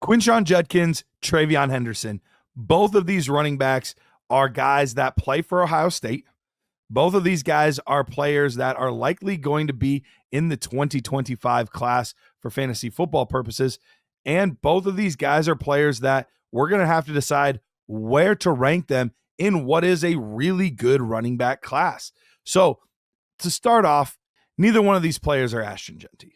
Quinshon Judkins, TreVeyon Henderson. Both of these running backs are guys that play for Ohio State. Both of these guys are players that are likely going to be in the 2025 class for fantasy football purposes. And both of these guys are players that we're going to have to decide where to rank them in what is a really good running back class. So to start off, neither one of these players are Ashton Jeanty.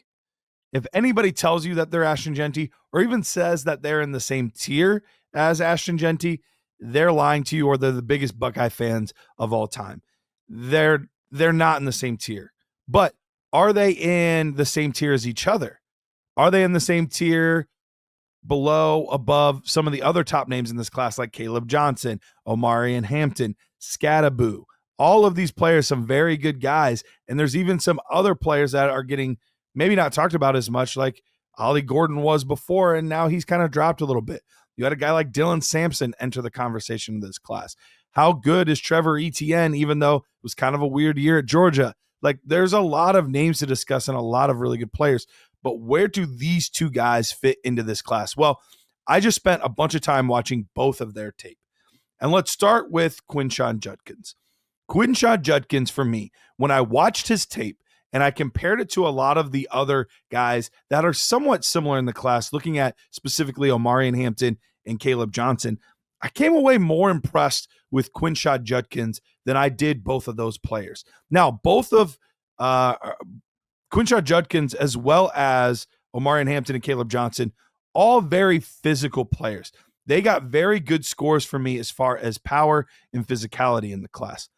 If anybody tells you that they're Ashton Jeanty or even says that they're in the same tier as Ashton Jeanty, they're lying to you, or they're the biggest Buckeye fans of all time. They're not in the same tier. But are they in the same tier as each other? Are they in the same tier below, above some of the other top names in this class like Kaleb Johnson, Omarion Hampton, Scattaboo? All of these players, some very good guys. And there's even some other players that are getting maybe not talked about as much, like Ollie Gordon was before, and now he's kind of dropped a little bit. You had a guy like Dylan Sampson enter the conversation in this class. How good is Trevor Etienne, even though it was kind of a weird year at Georgia? Like, there's a lot of names to discuss and a lot of really good players. But where do these two guys fit into this class? Well, I just spent a bunch of time watching both of their tape. And let's start with Quinshon Judkins. Quinshon Judkins, for me, when I watched his tape, and I compared it to a lot of the other guys that are somewhat similar in the class, looking at specifically Omarion Hampton and Kaleb Johnson, I came away more impressed with Quinshon Judkins than I did both of those players. Now, both of Quinshon Judkins as well as Omarion Hampton and Kaleb Johnson, all very physical players. They got very good scores for me as far as power and physicality in the class.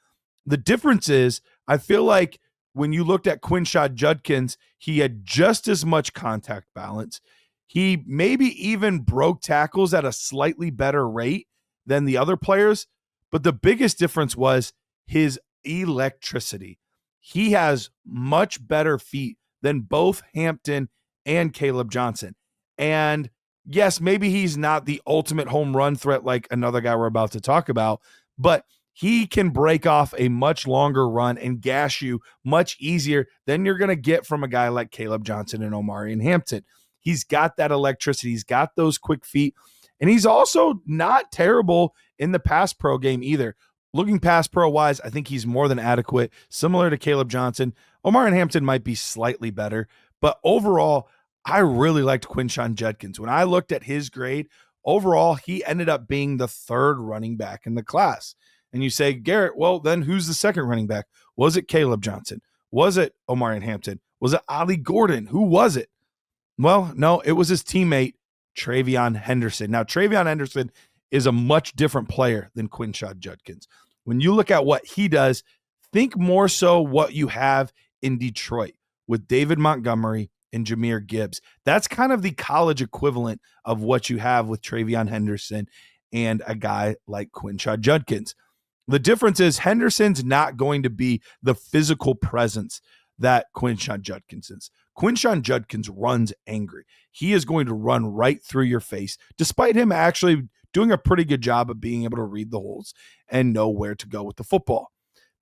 The difference is, I feel like when you looked at Quinshon Judkins, he had just as much contact balance. He maybe even broke tackles at a slightly better rate than the other players. But the biggest difference was his electricity. He has much better feet than both Hampton and Kaleb Johnson. And yes, maybe he's not the ultimate home run threat like another guy we're about to talk about, but he can break off a much longer run and gash you much easier than you're going to get from a guy like Kaleb Johnson and Omarion Hampton. He's got that electricity. He's got those quick feet. And he's also not terrible in the pass pro game either. Looking pass pro wise, I think he's more than adequate, similar to Kaleb Johnson. Omarion Hampton might be slightly better. But overall, I really liked Quinshon Judkins. When I looked at his grade, overall, he ended up being the third running back in the class. And you say, Garrett, well, then who's the second running back? Was it Kaleb Johnson? Was it Omarion Hampton? Was it Ollie Gordon? Who was it? Well, no, it was his teammate, TreVeyon Henderson. Now, TreVeyon Henderson is a much different player than Quinshon Judkins. When you look at what he does, think more so what you have in Detroit with David Montgomery and Jahmyr Gibbs. That's kind of the college equivalent of what you have with TreVeyon Henderson and a guy like Quinshon Judkins. The difference is Henderson's not going to be the physical presence that Quinshon Judkins is. Quinshon Judkins runs angry. He is going to run right through your face, despite him actually doing a pretty good job of being able to read the holes and know where to go with the football.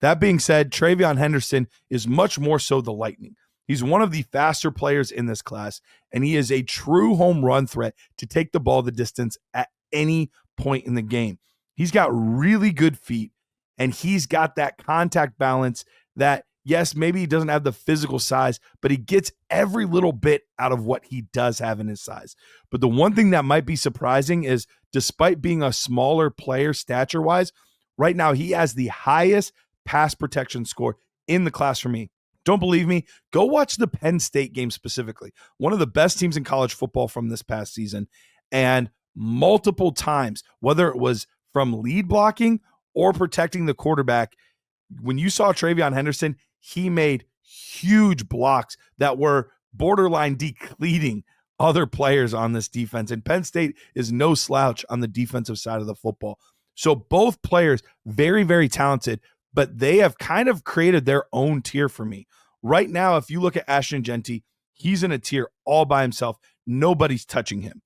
That being said, TreVeyon Henderson is much more so the lightning. He's one of the faster players in this class, and he is a true home run threat to take the ball the distance at any point in the game. He's got really good feet, and he's got that contact balance that, yes, maybe he doesn't have the physical size, but he gets every little bit out of what he does have in his size. But the one thing that might be surprising is, despite being a smaller player stature-wise, right now he has the highest pass protection score in the class for me. Don't believe me? Go watch the Penn State game specifically. One of the best teams in college football from this past season. And multiple times, whether it was from lead blocking or protecting the quarterback, when you saw TreVeyon Henderson, he made huge blocks that were borderline depleting other players on this defense. And Penn State is no slouch on the defensive side of the football. So both players, very, very talented, but they have kind of created their own tier for me. Right now, if you look at Ashton Jeanty, he's in a tier all by himself. Nobody's touching him.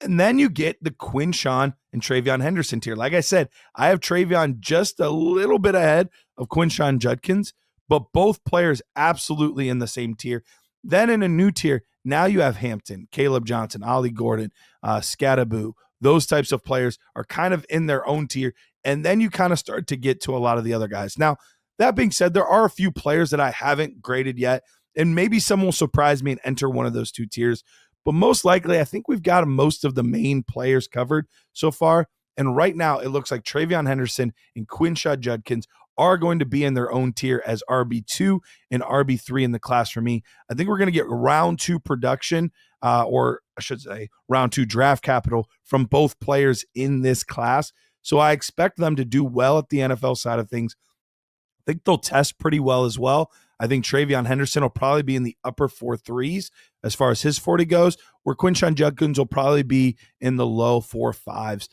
And then you get the Quinshon and TreVeyon Henderson tier. Like I said, I have TreVeyon just a little bit ahead of Quinshon Judkins, but both players absolutely in the same tier. Then in a new tier, Now you have Hampton, Kaleb Johnson, Ollie Gordon, Scattaboo. Those types of players are kind of in their own tier. And then you kind of start to get to a lot of the other guys. Now, that being said, there are a few players that I haven't graded yet, and maybe some will surprise me and enter one of those two tiers. But most likely, I think we've got most of the main players covered so far. And right now, it looks like TreVeyon Henderson and Quinshon Judkins are going to be in their own tier as RB2 and RB3 in the class for me. I think we're going to get round 2 production, or I should say round 2 draft capital from both players in this class. So I expect them to do well at the NFL side of things. I think they'll test pretty well as well. I think TreVeyon Henderson will probably be in the upper 4.3s as far as his 40 goes, where Quinshon Judkins will probably be in the low 4.5s,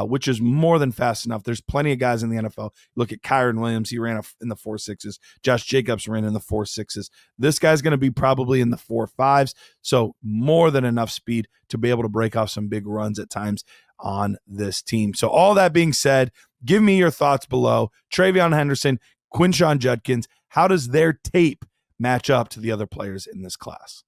which is more than fast enough. There's plenty of guys in the NFL. Look at Kyron Williams. He ran in the 4.6s. Josh Jacobs ran in the 4.6s. This guy's going to be probably in the 4.5s, so more than enough speed to be able to break off some big runs at times on this team. So all that being said, give me your thoughts below. TreVeyon Henderson, Quinshon Judkins, how does their tape match up to the other players in this class?